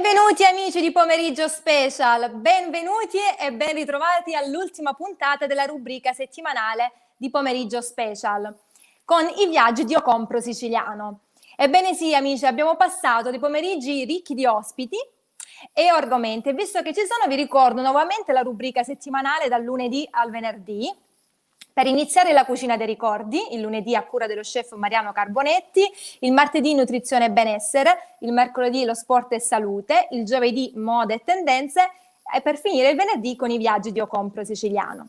Benvenuti amici di Pomeriggio Special, benvenuti e ben ritrovati all'ultima puntata della rubrica settimanale di Pomeriggio Special con i viaggi di Io Compro Siciliano. Ebbene sì amici, abbiamo passato dei pomeriggi ricchi di ospiti e argomenti. Visto che ci sono, vi ricordo nuovamente la rubrica settimanale dal lunedì al venerdì. Per iniziare la cucina dei ricordi, il lunedì a cura dello chef Mariano Carbonetti, il martedì nutrizione e benessere, il mercoledì lo sport e salute, il giovedì moda e tendenze e per finire il venerdì con i viaggi di Io Compro Siciliano.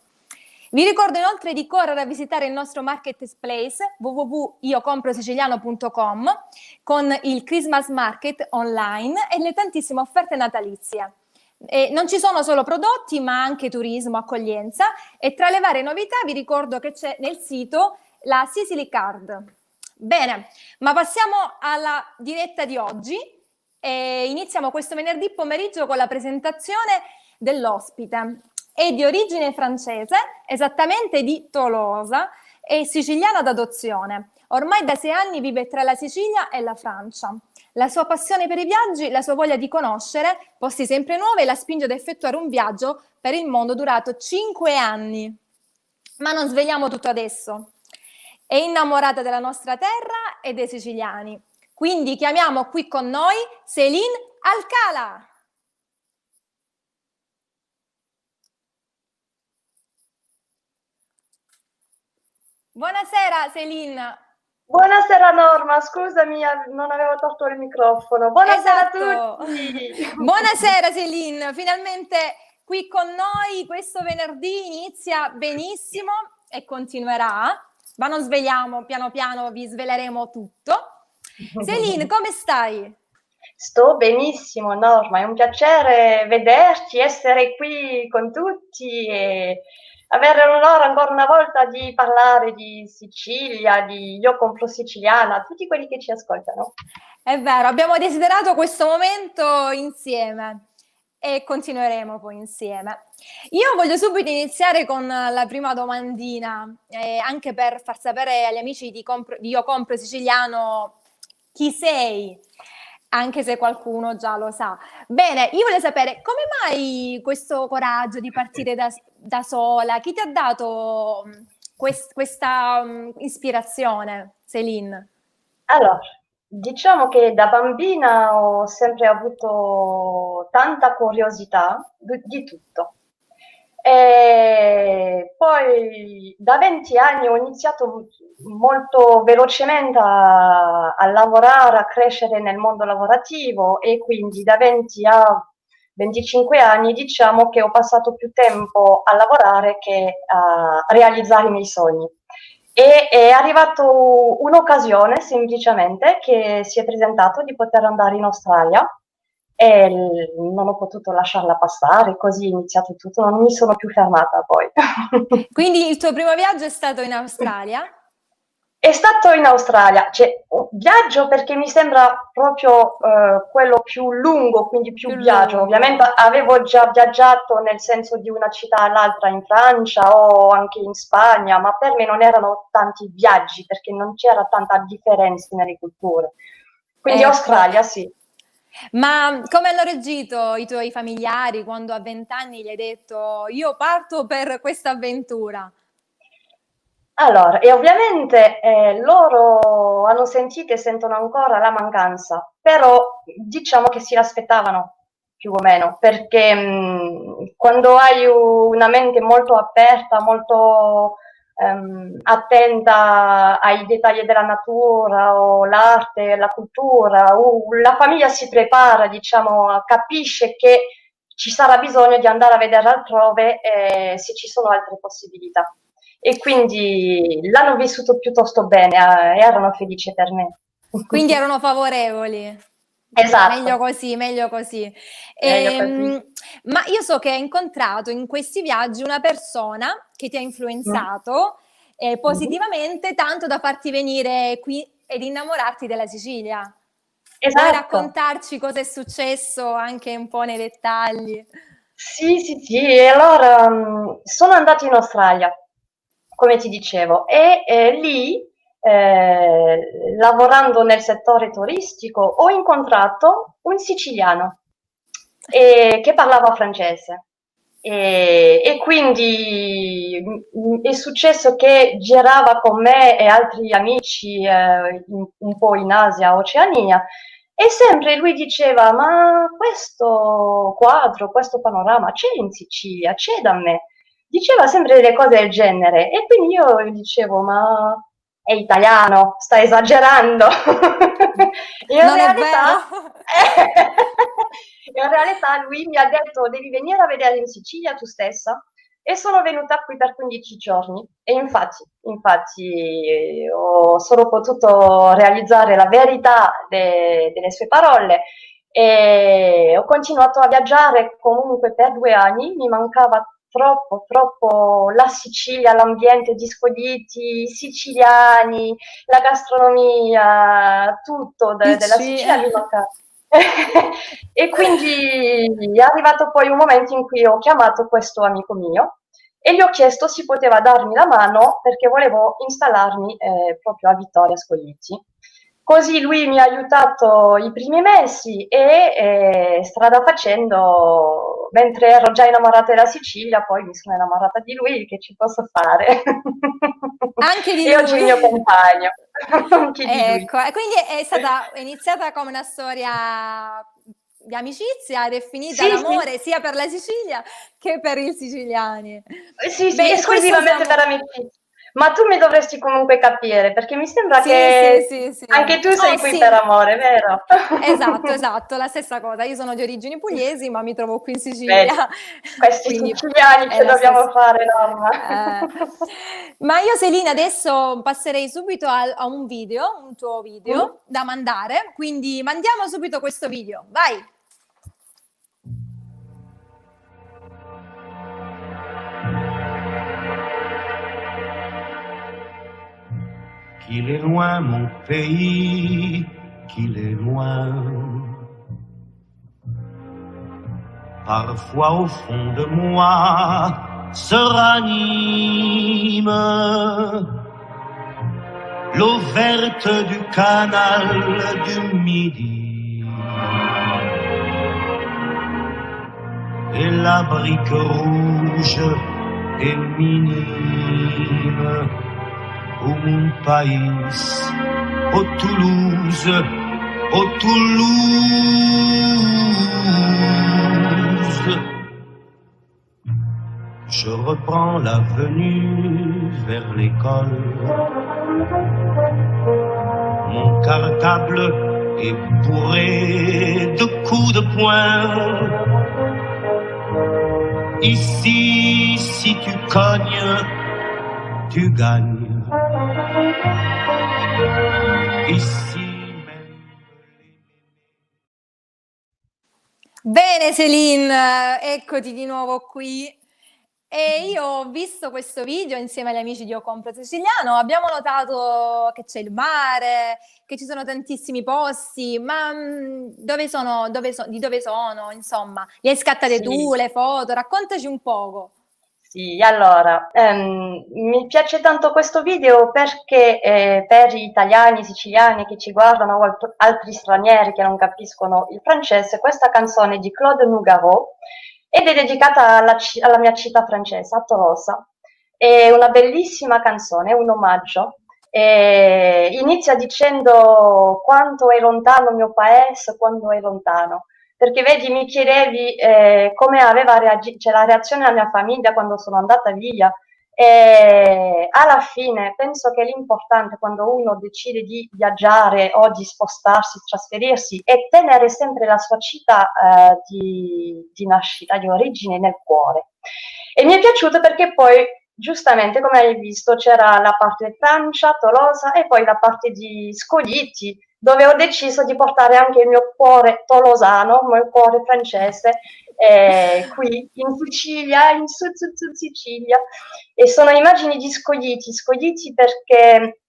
Vi ricordo inoltre di correre a visitare il nostro marketplace www.iocomprosiciliano.com con il Christmas Market online e le tantissime offerte natalizie. E non ci sono solo prodotti ma anche turismo, accoglienza e tra le varie novità vi ricordo che c'è nel sito la Sicily Card. Bene, ma passiamo alla diretta di oggi e iniziamo questo venerdì pomeriggio con la presentazione dell'ospite. È di origine francese, esattamente di Tolosa, è siciliana d'adozione. Ormai da 6 anni vive tra la Sicilia e la Francia. La sua passione per i viaggi, la sua voglia di conoscere posti sempre nuovi la spinge ad effettuare un viaggio per il mondo durato 5 anni. Ma non svegliamo tutto adesso. È innamorata della nostra terra e dei siciliani. Quindi chiamiamo qui con noi Céline Alcala. Buonasera Céline. Buonasera Norma, scusami, non avevo tolto il microfono. Buonasera Esatto. a tutti. Buonasera Céline, finalmente qui con noi questo venerdì inizia benissimo e continuerà, ma non sveliamo, piano piano vi sveleremo tutto. Céline, come stai? Sto benissimo Norma, è un piacere vederti, essere qui con tutti e avere l'onore ancora una volta di parlare di Sicilia, di Io Compro Siciliana, tutti quelli che ci ascoltano. È vero, abbiamo desiderato questo momento insieme e continueremo poi insieme. Io voglio subito iniziare con la prima domandina, anche per far sapere agli amici di Io Compro Siciliano chi sei, anche se qualcuno già lo sa. Bene, io voglio sapere come mai questo coraggio di partire da sola? Chi ti ha dato questa ispirazione, Céline? Allora, diciamo che da bambina ho sempre avuto tanta curiosità di tutto. E poi da 20 anni ho iniziato molto velocemente a lavorare, a crescere nel mondo lavorativo e quindi da 20 a 25 anni diciamo che ho passato più tempo a lavorare che a realizzare i miei sogni. E è arrivato un'occasione semplicemente che si è presentato di poter andare in Australia e non ho potuto lasciarla passare, così è iniziato tutto, non mi sono più fermata poi. Quindi il tuo primo viaggio è stato in Australia? È stato in Australia, cioè un viaggio perché mi sembra proprio quello più lungo, quindi più viaggio. Lungo. Ovviamente avevo già viaggiato nel senso di una città all'altra in Francia o anche in Spagna, ma per me non erano tanti viaggi perché non c'era tanta differenza nelle culture. Quindi Ecco. Australia, sì. Ma come hanno reagito i tuoi familiari quando a 20 anni gli hai detto io parto per questa avventura? Allora, e ovviamente loro hanno sentito e sentono ancora la mancanza, però diciamo che si aspettavano più o meno, perché quando hai una mente molto aperta, molto attenta ai dettagli della natura o l'arte, la cultura, la famiglia si prepara, diciamo, capisce che ci sarà bisogno di andare a vedere altrove se ci sono altre possibilità. E quindi l'hanno vissuto piuttosto bene, erano felici per me. Quindi erano favorevoli. Esatto. Meglio così, meglio così. Meglio così. Ma io so che hai incontrato in questi viaggi una persona che ti ha influenzato positivamente tanto da farti venire qui ed innamorarti della Sicilia. Vuoi Esatto. raccontarci cosa è successo anche un po' nei dettagli? Sì, sì, sì, e allora sono andata in Australia, come ti dicevo, e lì, lavorando nel settore turistico, ho incontrato un siciliano e che parlava francese. E quindi è successo che girava con me e altri amici un po' in Asia, Oceania, e sempre lui diceva: Ma questo quadro, questo panorama c'è in Sicilia, c'è da me. Diceva sempre delle cose del genere, e quindi io gli dicevo: Ma è italiano, sta esagerando. In Non è vero? realtà, in realtà lui mi ha detto: Devi venire a vedere in Sicilia tu stessa. E sono venuta qui per 15 giorni e infatti ho solo potuto realizzare la verità delle sue parole, e ho continuato a viaggiare comunque per 2 anni. Mi mancava troppo, troppo la Sicilia, l'ambiente, gli scogliti, i siciliani, la gastronomia, tutto della Dici? Sicilia mi mancava. E quindi è arrivato poi un momento in cui ho chiamato questo amico mio e gli ho chiesto se poteva darmi la mano perché volevo installarmi proprio a Vittoria Scoglitti. Così lui mi ha aiutato i primi mesi e strada facendo, mentre ero già innamorata della Sicilia, poi mi sono innamorata di lui, che ci posso fare? Anche di E oggi è il lui. mio compagno, anche di lui. Ecco, e quindi è iniziata come una storia di amicizia ed è finita Sì, sì. l'amore sia per la Sicilia che per i siciliani. Sì, sì, Beh, in questo esclusivamente per siamo. amicizia. Ma tu mi dovresti comunque capire, perché mi sembra Sì, sì, che sì, sì. anche tu Oh sei qui per sì, amore, vero? esatto, esatto, la stessa cosa. Io sono di origini pugliesi, ma mi trovo qui in Vedi, Sicilia, questi quindi siciliani è che la dobbiamo stessa. fare, Norma. Eh, Ma io, Selina, adesso passerei subito a un video, un tuo Mm? video da mandare, quindi mandiamo subito questo video. Vai! Qu'il est loin mon pays, qu'il est loin. Parfois au fond de moi se ranime l'eau verte du canal du Midi et la brique rouge des minimes au mon pays, au Toulouse, au Toulouse. Je reprends l'avenue vers l'école. Mon cartable est bourré de coups de poing. Ici, si tu cognes, tu gagnes. Ici même. Bene, Celine, eccoti di nuovo qui. E io ho visto questo video insieme agli amici di Io Compro Siciliano, abbiamo notato che c'è il mare, che ci sono tantissimi posti, ma di dove sono, insomma? Li hai scattate Sì. tu, le foto? Raccontaci un poco. Sì, allora, mi piace tanto questo video perché per gli italiani, siciliani che ci guardano o altri stranieri che non capiscono il francese, questa canzone è di Claude Nougaro ed è dedicata alla mia città francese, a Tolosa. È una bellissima canzone, è un omaggio. Inizia dicendo quanto è lontano il mio paese, quanto è lontano. Perché vedi, mi chiedevi come aveva reagito, cioè la reazione della mia famiglia quando sono andata via. E alla fine penso che l'importante quando uno decide di viaggiare o di spostarsi, trasferirsi, è tenere sempre la sua città di nascita, di origine nel cuore. E mi è piaciuto perché poi, giustamente, come hai visto, c'era la parte di Francia, Tolosa e poi la parte di Scoglitti, dove ho deciso di portare anche il mio cuore tolosano, il mio cuore francese, qui in Sicilia, in su Sicilia. E sono immagini di Scoglitti, Scoglitti perché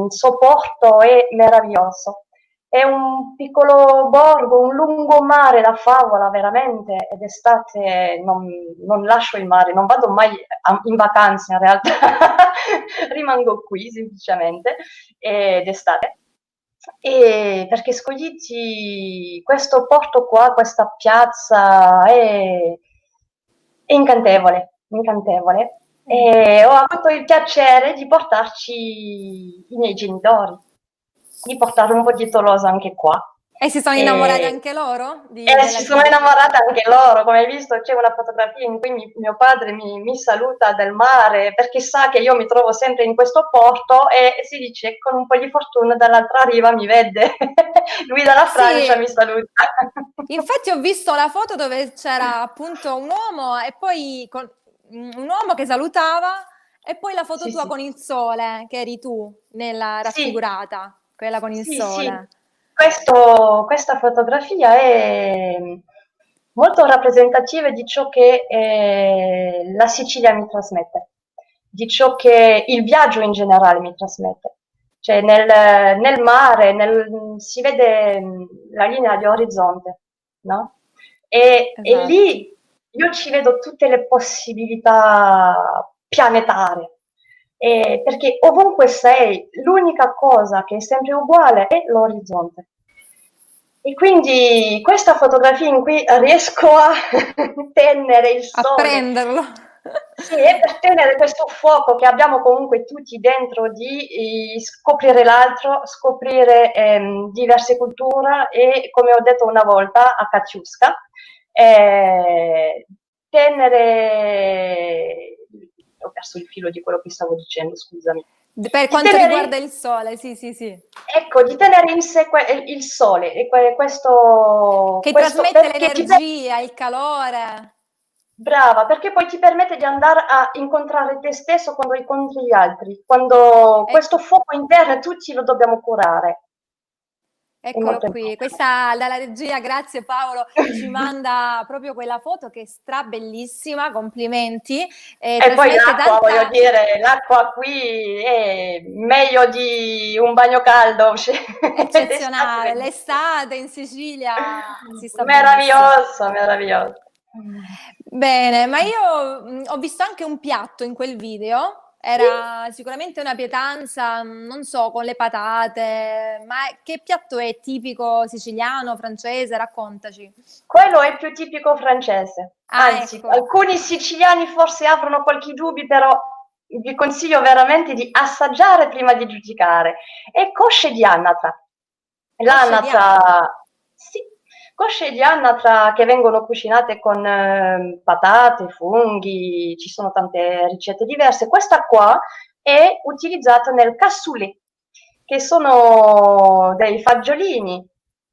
Soporto è meraviglioso. È un piccolo borgo, un lungomare da favola veramente, ed d'estate non lascio il mare, non vado mai in vacanza in realtà, rimango qui semplicemente, ed estate. E perché Scoglitti, questo porto qua, questa piazza è incantevole, incantevole. E ho avuto il piacere di portarci i miei genitori, di portare un po' di Tolosa anche qua. E si sono innamorati E, anche loro e della si sono città? innamorate anche loro, come hai visto c'è una fotografia in cui mio padre mi saluta del mare perché sa che io mi trovo sempre in questo porto e si dice con un po' di fortuna dall'altra riva mi vede, lui dalla Francia Sì, mi saluta. infatti ho visto la foto dove c'era appunto un uomo e poi un uomo che salutava e poi la foto Sì, tua sì. con il sole, che eri tu nella Sì, raffigurata, quella con il sì, sì. sole. Questa fotografia è molto rappresentativa di ciò che la Sicilia mi trasmette, di ciò che il viaggio in generale mi trasmette. Cioè nel mare si vede la linea di orizzonte, no? E Esatto. lì io ci vedo tutte le possibilità planetarie. Perché ovunque sei, l'unica cosa che è sempre uguale è l'orizzonte. E quindi questa fotografia in cui riesco a tenere il A sole, prenderlo. sì, è per tenere questo fuoco che abbiamo comunque tutti dentro di scoprire l'altro, scoprire diverse culture e, come ho detto una volta a Katiuska, tenere... Ho perso il filo di quello che stavo dicendo, scusami. Per Di quanto riguarda tenere, il sole, sì, sì, sì. ecco, di tenere in sé il sole, e Che questo trasmette perché ti permette. l'energia, il calore. Brava, perché poi ti permette di andare a incontrare te stesso quando incontri gli altri, quando questo Ecco, fuoco interno tutti lo dobbiamo curare. È eccolo molto qui. importante. Questa dalla regia, grazie Paolo, ci manda proprio quella foto che è strabellissima, complimenti. E poi Trasmette l'acqua, voglio tanta dire, l'acqua qui è meglio di un bagno caldo, cioè, d'estate eccezionale. benissimo. L'estate in Sicilia si sta benissimo. Meraviglioso, meraviglioso. Bene, ma io ho visto anche un piatto in quel video, Sì, era sicuramente una pietanza, non so, con le patate, ma che piatto è tipico siciliano, francese? Raccontaci. quello è più tipico francese. Ah, Anzi, ecco, alcuni siciliani forse aprono qualche dubbio, però vi consiglio veramente di assaggiare prima di giudicare. È cosce di anatra. cosce di anatra. L'anatra, sì, cosce di anatra che vengono cucinate con patate, funghi, ci sono tante ricette diverse. Questa qua è utilizzata nel cassoulet, che sono dei fagiolini,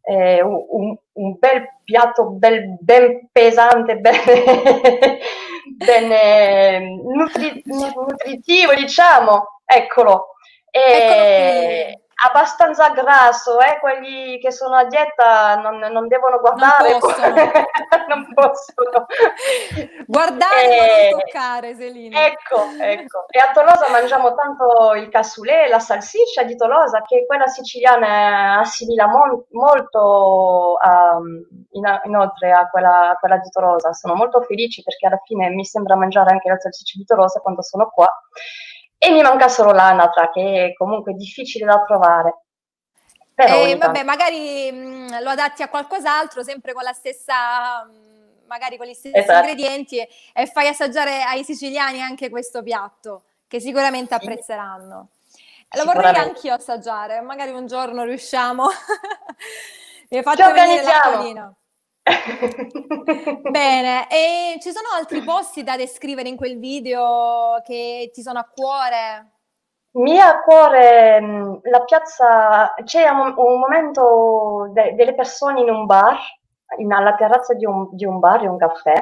un bel piatto ben pesante, ben nutritivo, diciamo, eccolo. Eccolo qui, Abbastanza grasso, quelli che sono a dieta non devono non guardare, possono. non possono. Guardare ma non E, toccare, Selina. ecco, ecco. E a Tolosa mangiamo tanto il cassoulet, la salsiccia di Tolosa, che quella siciliana assimila molto inoltre a quella di Tolosa. Sono molto felice perché alla fine mi sembra mangiare anche la salsiccia di Tolosa quando sono qua. E mi manca solo l'anatra, che comunque è difficile da trovare, però E ogni vabbè, tanto. magari lo adatti a qualcos'altro, sempre con la stessa, magari con gli stessi Esatto, ingredienti e fai assaggiare ai siciliani anche questo piatto, che sicuramente sì, apprezzeranno. Lo vorrei sicuramente. anch'io assaggiare, magari un giorno riusciamo. Mi hai Ci fatto venire organizziamo. l'acquolina. Bene, e ci sono altri posti da descrivere in quel video che ti sono a cuore? Mi ha a cuore la piazza, c'è un momento delle persone in un bar, alla terrazza di un bar, di un caffè,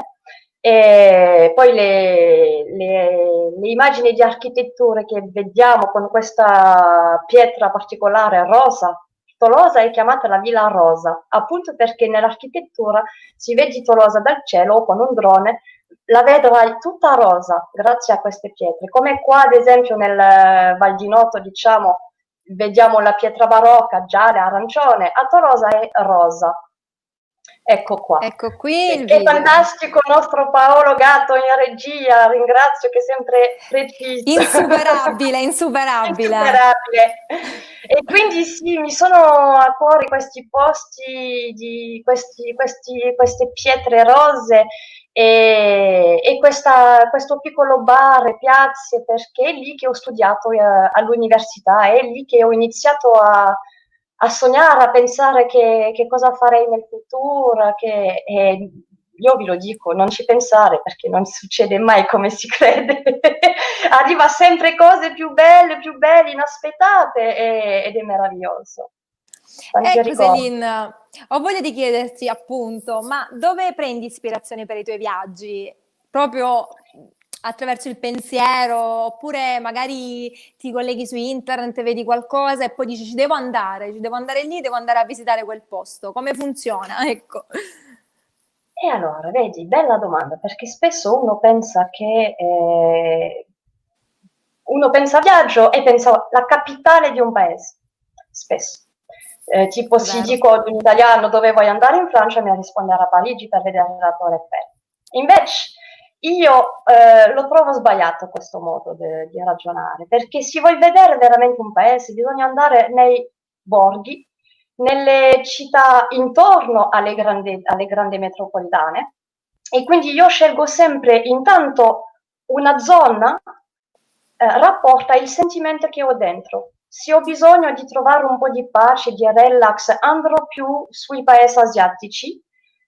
e poi le immagini di architetture che vediamo con questa pietra particolare rosa. Tolosa è chiamata la Villa Rosa, appunto perché nell'architettura si vede Tolosa dal cielo o con un drone la vedrai tutta rosa grazie a queste pietre. Come qua, ad esempio, nel Val di Noto, diciamo, vediamo la pietra barocca, gialla, arancione, a Tolosa è rosa. Ecco qua. Ecco qui il È video. fantastico il nostro Paolo Gatto in regia, ringrazio, che è sempre preciso. Insuperabile, insuperabile. Insuperabile. E quindi sì, mi sono a cuore questi posti di queste pietre rose e questo piccolo bar e piazze, perché è lì che ho studiato all'università, è lì che ho iniziato a sognare, a pensare che cosa farei nel futuro, io vi lo dico, non ci pensare perché non succede mai come si crede, arriva sempre cose più belle, inaspettate ed è meraviglioso. Tanti Ecco ricordi. Céline, ho voglia di chiederti appunto, ma dove prendi ispirazione per i tuoi viaggi? Proprio attraverso il pensiero, oppure magari ti colleghi su internet, vedi qualcosa e poi dici ci devo andare lì, devo andare a visitare quel posto. Come funziona? Ecco. E allora, vedi, bella domanda, perché spesso uno pensa a viaggio e pensa alla capitale di un paese, spesso. Tipo, È se vero. dico ad un italiano dove vuoi andare in Francia, mi risponde a Parigi per vedere la Torre Eiffel. Invece, io lo trovo sbagliato questo modo di ragionare, perché se vuoi vedere veramente un paese, bisogna andare nei borghi, nelle città intorno alle grandi metropolitane, e quindi io scelgo sempre intanto una zona rapporta il sentimento che ho dentro. Se ho bisogno di trovare un po' di pace, di relax, andrò più sui paesi asiatici,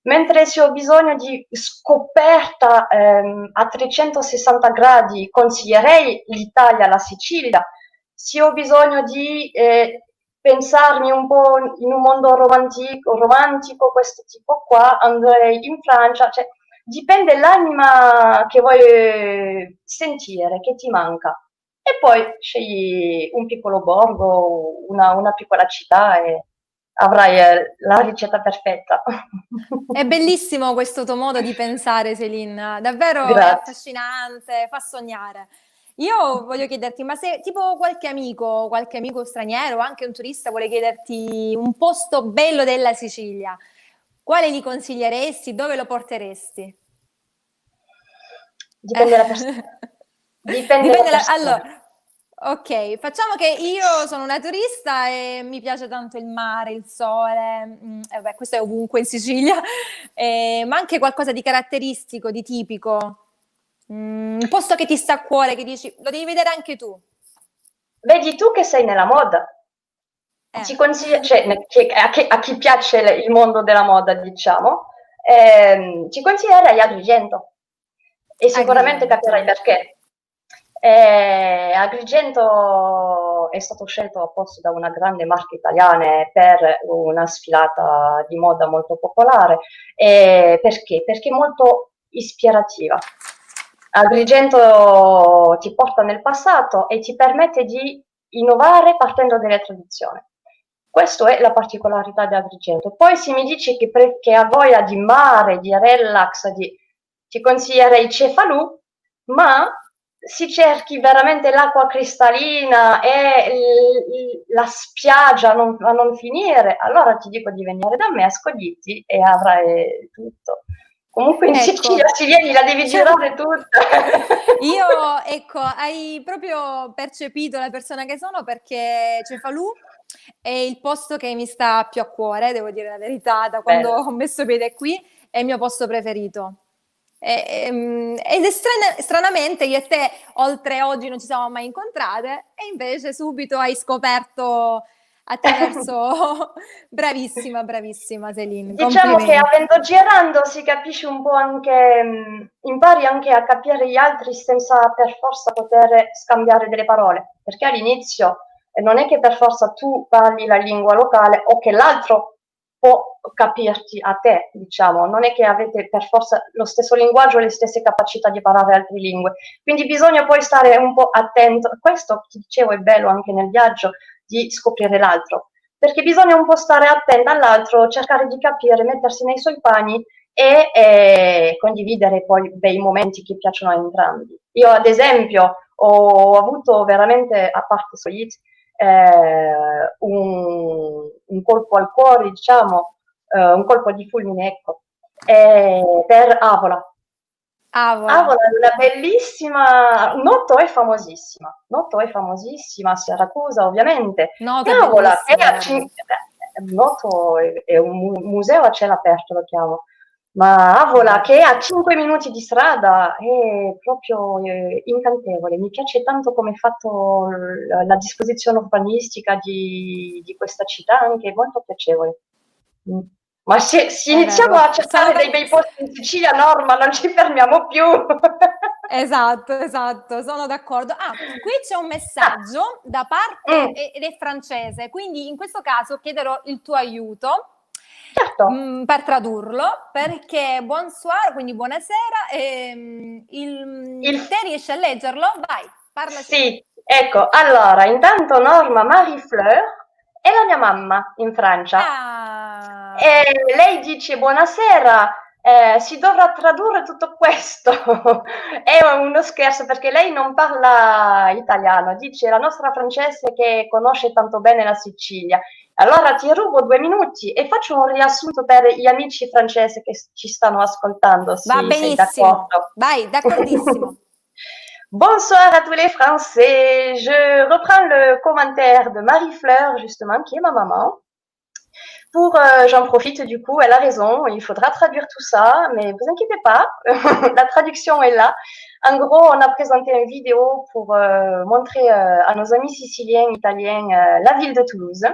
mentre se ho bisogno di scoperta a 360 gradi, consiglierei l'Italia, la Sicilia. Se ho bisogno di pensarmi un po' in un mondo romantico, questo tipo qua, andrei in Francia. Cioè, dipende l'anima che vuoi sentire, che ti manca. E poi scegli un piccolo borgo, una piccola città e avrai la ricetta perfetta. È bellissimo questo tuo modo di pensare, Céline, davvero è Grazie. affascinante, fa sognare. Io voglio chiederti, ma se tipo qualche amico straniero o anche un turista vuole chiederti un posto bello della Sicilia, quale gli consiglieresti? Dove lo porteresti? Dipende dalla persona. Dipende dalla persona. Allora, ok, facciamo che io sono una turista e mi piace tanto il mare, il sole, vabbè, questo è ovunque in Sicilia, ma anche qualcosa di caratteristico, di tipico, un posto che ti sta a cuore, che dici, lo devi vedere anche tu. Vedi tu che sei nella moda. Eh. Cioè, a chi piace il mondo della moda, diciamo, ci consiglierei Agrigento e sicuramente Agrigento. capirai perché. Agrigento è stato scelto apposta da una grande marca italiana per una sfilata di moda molto popolare. Perché? Perché è molto ispirativa. Agrigento ti porta nel passato e ti permette di innovare partendo dalle tradizioni. Questa è la particolarità di Agrigento. Poi se mi dici che ha voglia di mare, di relax, ti consiglierei Cefalù, ma se cerchi veramente l'acqua cristallina e la spiaggia a non finire, allora ti dico di venire da me a Scoglitti e avrai tutto. Comunque in Ecco, Sicilia ci vieni, la devi girare tutta. io, ecco, hai proprio percepito la persona che sono perché Cefalù è il posto che mi sta più a cuore, devo dire la verità, da quando Bello. ho messo piede qui è il mio posto preferito. Ed è stranamente io e te, oltre oggi non ci siamo mai incontrate, e invece subito hai scoperto attraverso... Bravissima, bravissima Céline, Diciamo che complimenti. avendo girando si capisce un po' anche, impari anche a capire gli altri senza per forza poter scambiare delle parole, perché all'inizio non è che per forza tu parli la lingua locale o che l'altro può capirti a te, diciamo, non è che avete per forza lo stesso linguaggio o le stesse capacità di parlare altre lingue, quindi bisogna poi stare un po' attento, questo ti dicevo è bello anche nel viaggio, di scoprire l'altro, perché bisogna un po' stare attenta all'altro, cercare di capire, mettersi nei suoi panni e condividere poi bei momenti che piacciono a entrambi. Io ad esempio ho avuto veramente, a parte Solid, un colpo al cuore, diciamo, un colpo di fulmine, ecco, per Avola. Avola. È una bellissima, Noto è famosissima a Siracusa ovviamente, Noto e è Avola che bellissimo, guarda. Noto è un museo a cielo aperto, lo chiamo, ma Avola che è a 5 minuti di strada è proprio incantevole, mi piace tanto come è fatto la disposizione urbanistica di questa città, anche molto piacevole. Mm. Ma se È iniziamo vero. a cercare dei bei posti in Sicilia, Norma, non ci fermiamo più. Esatto, sono d'accordo. Qui c'è un Ah, messaggio da parte, mm, ed è francese, quindi in questo caso chiederò il tuo aiuto certo. per tradurlo, perché bonsoir, quindi buonasera, Il, te riesci a leggerlo? Vai, parlaci. sì, ecco, allora, intanto Norma Marie-Fleur è la mia mamma in Francia. Ah, E lei dice buonasera, si dovrà tradurre tutto questo. È uno scherzo perché lei non parla italiano, dice la nostra francese che conosce tanto bene la Sicilia. Allora ti rubo 2 minuti e faccio un riassunto per gli amici francesi che ci stanno ascoltando, va se sei benissimo. d'accordo. Vai, d'accordissimo. Bonsoir à tous les Français. Je reprends le commentaire de Marie-Fleur, justement, qui est ma maman. J'en profite du coup, elle a raison, il faudra traduire tout ça, mais vous inquiétez pas, la traduction est là. En gros, on a présenté une vidéo pour montrer à nos amis siciliens, italiens, la ville de Toulouse.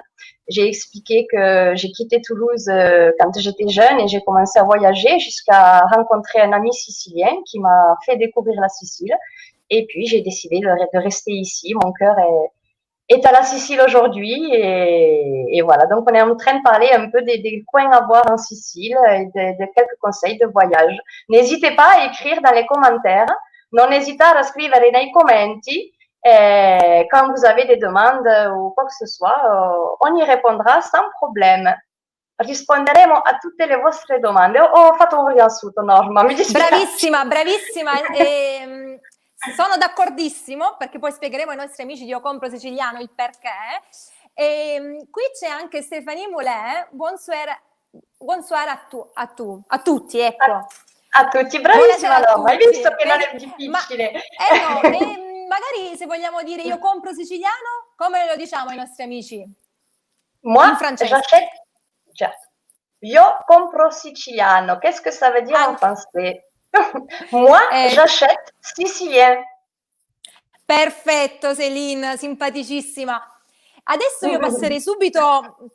J'ai expliqué que j'ai quitté Toulouse quand j'étais jeune et j'ai commencé à voyager jusqu'à rencontrer un ami sicilien qui m'a fait découvrir la Sicile. Et puis, j'ai décidé de rester ici. Mon cœur est à la Sicile aujourd'hui et voilà. Donc, on est en train de parler un peu des coins à voir en Sicile et de quelques conseils de voyage. N'hésitez pas à écrire dans les commentaires. Non hesitate a scrivere nei commenti quand vous avez des demandes ou quoi que ce soit. On y répondra sans problème. Risponderemo a tutte le vostre domande. Ho fatto un riassunto, Norma, mi dispiace. Bravissima, bravissima. Sono d'accordissimo perché poi spiegheremo ai nostri amici di Io Compro Siciliano il perché. Qui c'è anche Stéphanie Moulet. Bonsoir a tutti, ecco. A tutti, bravissima Norma, hai visto che non è No, difficile? magari se vogliamo dire Io Compro Siciliano, come lo diciamo ai nostri amici? Moi, In francese. j'achète, Io compro siciliano. Qu'est-ce que ça veut dire en français? Moi, j'achète sicilien. Perfetto, Céline, simpaticissima. Adesso io passerei subito,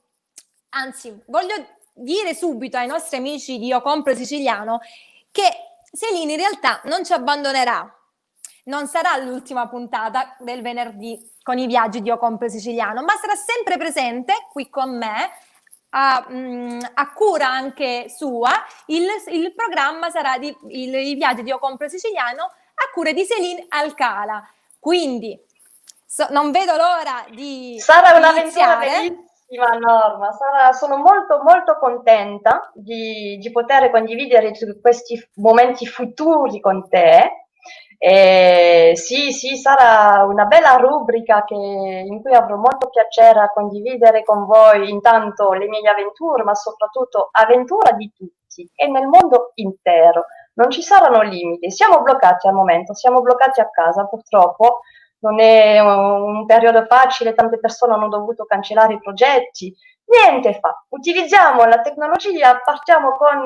anzi, voglio dire subito ai nostri amici di Io Compro Siciliano che Céline in realtà non ci abbandonerà. Non sarà l'ultima puntata del venerdì con i viaggi di Io Compro Siciliano, ma sarà sempre presente qui con me, a cura anche sua. Il programma sarà i viaggi di Io Compro Siciliano a cura di Céline Alcala. Quindi non vedo l'ora di sarà un'avventura iniziare. bellissima, Norma. Sono molto molto contenta di poter condividere questi momenti futuri con te. Sì, sarà una bella rubrica in cui avrò molto piacere a condividere con voi intanto le mie avventure, ma soprattutto avventura di tutti e nel mondo intero. Non ci saranno limiti, siamo bloccati al momento, siamo bloccati a casa purtroppo. Non è un periodo facile, tante persone hanno dovuto cancellare i progetti. Niente fa, utilizziamo la tecnologia, partiamo con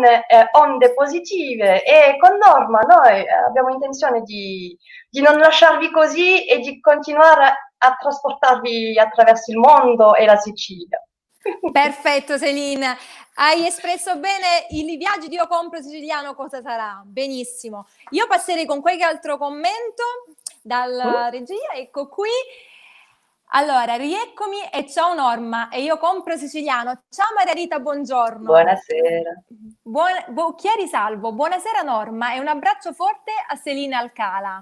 onde positive e con Norma noi abbiamo intenzione di non lasciarvi così e di continuare a trasportarvi attraverso il mondo e la Sicilia. Perfetto, Céline, hai espresso bene i viaggi di Io Compro Siciliano cosa sarà. Benissimo. Io passerei con qualche altro commento dalla regia, ecco qui. Allora, rieccomi e ciao Norma, e Io Compro Siciliano. Ciao Maria Rita, buongiorno. Buonasera. Chiari Salvo, buonasera Norma e un abbraccio forte a Céline Alcala.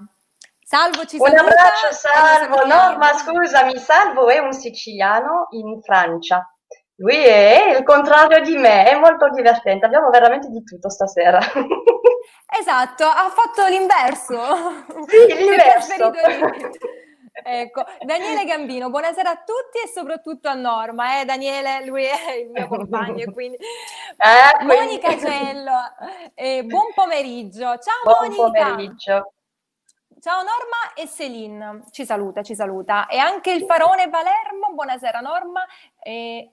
Salvo ci un saluta. Abbraccio, Salvo. Norma, scusami, Salvo è un siciliano in Francia. Lui è il contrario di me, è molto divertente. Abbiamo veramente di tutto stasera. Esatto, ha fatto l'inverso. Sì, Si è l'inverso. trasferito lì. Ecco, Daniele Gambino, buonasera a tutti e soprattutto a Norma. Daniele, lui è il mio compagno, e quindi... Quindi Monica Cello, buon pomeriggio. Ciao buon Monica! pomeriggio. Ciao Norma e Céline, ci saluta, ci saluta. E anche il Farone Palermo, buonasera Norma,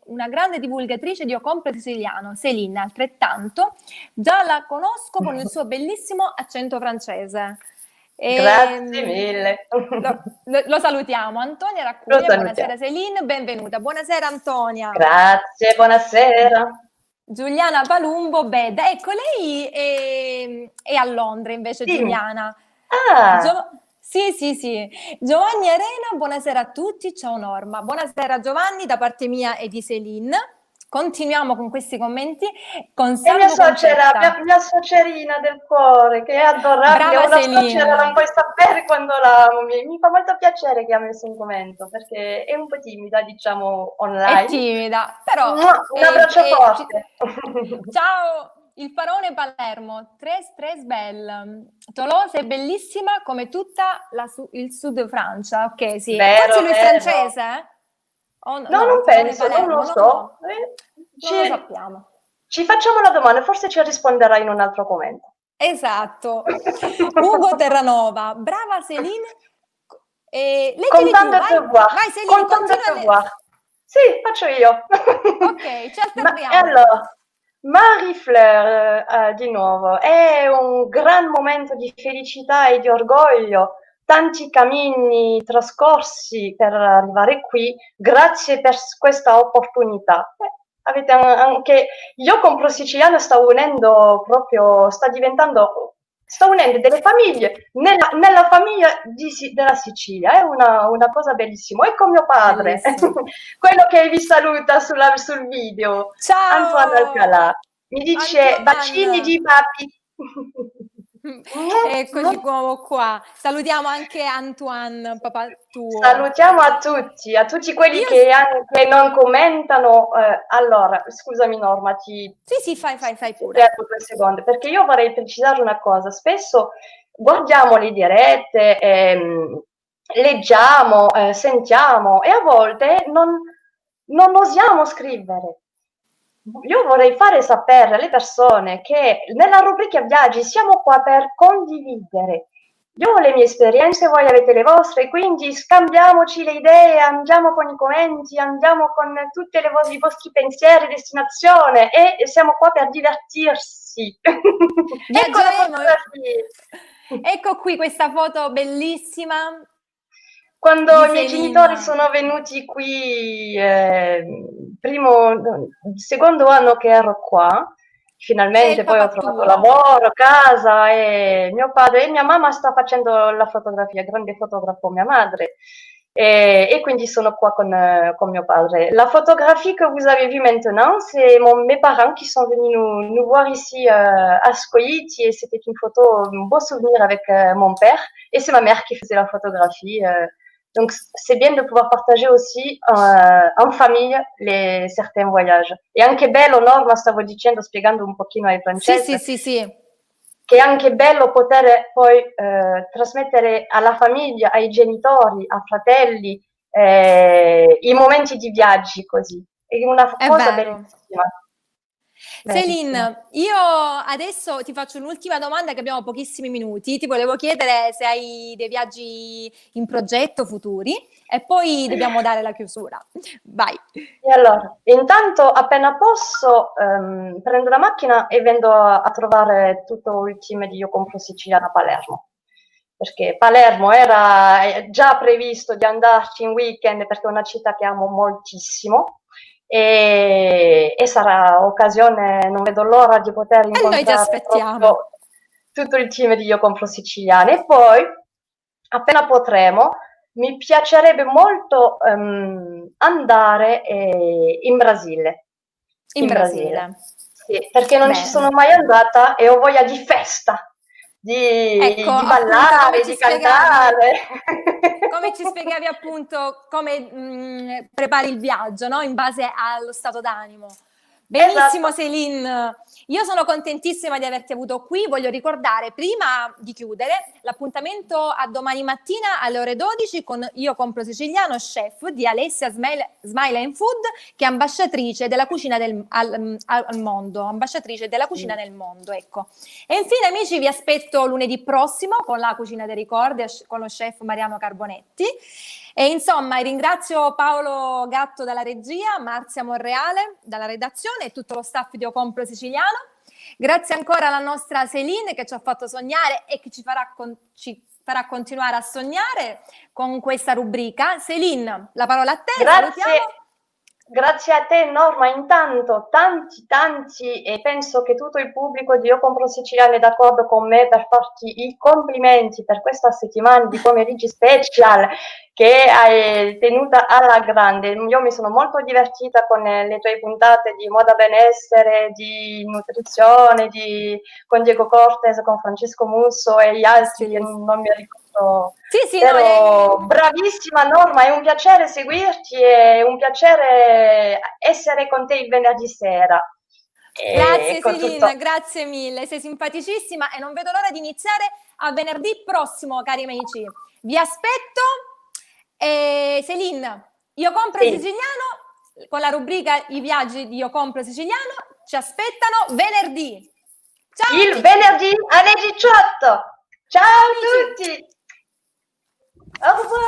una grande divulgatrice di Ocompre siciliano, Céline altrettanto, già la conosco con il suo bellissimo accento francese. Grazie mille. Lo salutiamo. Antonia Lo Racculia, salutiamo. buonasera Céline, benvenuta. Buonasera Antonia. Grazie, buonasera. Giuliana Palumbo, Beda, ecco lei è a Londra invece, Dimmi. Giuliana. Ah, Sì. Giovanni Arena, buonasera a tutti, ciao Norma. Buonasera Giovanni da parte mia e di Céline. Continuiamo con questi commenti con e mia Salvo suocera, Concetta. mia suocerina del cuore, che è adorabile, Brava una suocera non Céline. puoi sapere quando l'amo. Mi fa molto piacere che ha messo un commento, perché è un po' timida, diciamo, È online. timida, però... Un abbraccio forte. Ciao, il Farone Palermo, tres belle. Tolosa è bellissima come tutta il sud Francia. Ok, sì. Vero, Forse lui è vero. francese? O No, no, non il Farone penso, non Palermo, lo so. non lo sappiamo. Ci facciamo la domanda, forse ci risponderà in un altro commento. Esatto. Ugo Terranova, brava Céline. Leggili tu, Content de te voir. vai Céline, Content de continua. te voir. Sì, faccio io. Ok, ci E alterniamo. allora, Marie Fleur, di nuovo, è un gran momento di felicità e di orgoglio, tanti cammini trascorsi per arrivare qui, grazie per questa opportunità. Avete anche, io compro siciliano sta unendo delle famiglie nella famiglia della Sicilia, è una cosa bellissima. Ecco mio padre, Bellissimo. quello che vi saluta sul video, Antoine Ciao Alcalà, mi dice bacini Antoine. di papi. Eccoci qua. Salutiamo anche Antoine, papà tuo. Salutiamo a tutti quelli che non commentano. Allora, scusami Norma, Sì, fai ti pure. fermo 2 secondi, perché io vorrei precisare una cosa. Spesso guardiamo le dirette, leggiamo, sentiamo e a volte non osiamo scrivere. Io vorrei fare sapere alle persone che nella rubrica viaggi siamo qua per condividere. Io ho le mie esperienze, voi avete le vostre, quindi scambiamoci le idee, andiamo con i commenti, andiamo con tutti i vostri pensieri, destinazione e siamo qua per divertirsi. Ecco la fotografia. Ecco qui questa foto bellissima. Quando i di miei Céline. genitori sono venuti qui, secondo anno che ero qua, finalmente il poi ho papà trovato tuo. lavoro, casa e mio padre e mia mamma sta facendo la fotografia, grande fotografo mia madre. Et quindi sono qua con mio padre. La photographie que vous avez vue maintenant, c'est mes parents qui sont venus nous voir ici à Skoït et c'était une photo, un beau souvenir avec mon père et c'est ma mère qui faisait la photographie. Donc c'est bien de pouvoir partager aussi en famiglia certains voyages. E anche bello, Norma, stavo dicendo, spiegando un pochino ai francesi, Sì. che è anche bello poter poi trasmettere alla famiglia, ai genitori, a fratelli, i momenti di viaggi così. È una cosa bellissima. Céline, io adesso ti faccio un'ultima domanda che abbiamo pochissimi minuti. Ti volevo chiedere se hai dei viaggi in progetto futuri e poi dobbiamo dare la chiusura. Vai. E allora, intanto appena posso prendo la macchina e vado a trovare tutto il team di Io Compro Siciliano a Palermo. Perché Palermo era già previsto di andarci in weekend perché è una città che amo moltissimo. E sarà occasione, non vedo l'ora di poter incontrare noi ti aspettiamo. tutto il team di Io Compro Siciliano e poi appena potremo mi piacerebbe molto andare in Brasile. In Brasile. Sì, perché non ci sono mai andata e ho voglia di festa, di ballare, di cantare. Come ci spiegavi appunto come prepari il viaggio, no? In base allo stato d'animo. Benissimo, Esatto. Céline. Io sono contentissima di averti avuto qui. Voglio ricordare, prima di chiudere, l'appuntamento a domani mattina alle ore 12 con Io Compro Siciliano, chef di Alessia Smile and Food, che è ambasciatrice della cucina al mondo, ambasciatrice della cucina nel mondo, ecco. E infine, amici, vi aspetto lunedì prossimo con la Cucina dei Ricordi, con lo chef Mariano Carbonetti. E insomma, ringrazio Paolo Gatto dalla regia, Marzia Monreale dalla redazione e tutto lo staff di Io Compro Siciliano. Grazie ancora alla nostra Céline che ci ha fatto sognare e che ci farà continuare a sognare con questa rubrica. Céline, la parola a te. Salutiamo. Grazie a te Norma, intanto tanti e penso che tutto il pubblico di Io Compro Siciliano è d'accordo con me per farti i complimenti per questa settimana di pomeriggi special che hai tenuta alla grande. Io mi sono molto divertita con le tue puntate di moda benessere, di nutrizione, con Diego Cortes, con Francesco Musso e gli altri che non mi ricordo. Sì, Però bravissima Norma, è un piacere seguirti, è un piacere essere con te il venerdì sera. Grazie Céline, grazie mille, sei simpaticissima e non vedo l'ora di iniziare a venerdì prossimo, cari amici. Vi aspetto. Céline, Io Compro Siciliano, con la rubrica I viaggi di Io Compro Siciliano, ci aspettano venerdì. Ciao il amici. Venerdì alle 18. Ciao a tutti. Au revoir.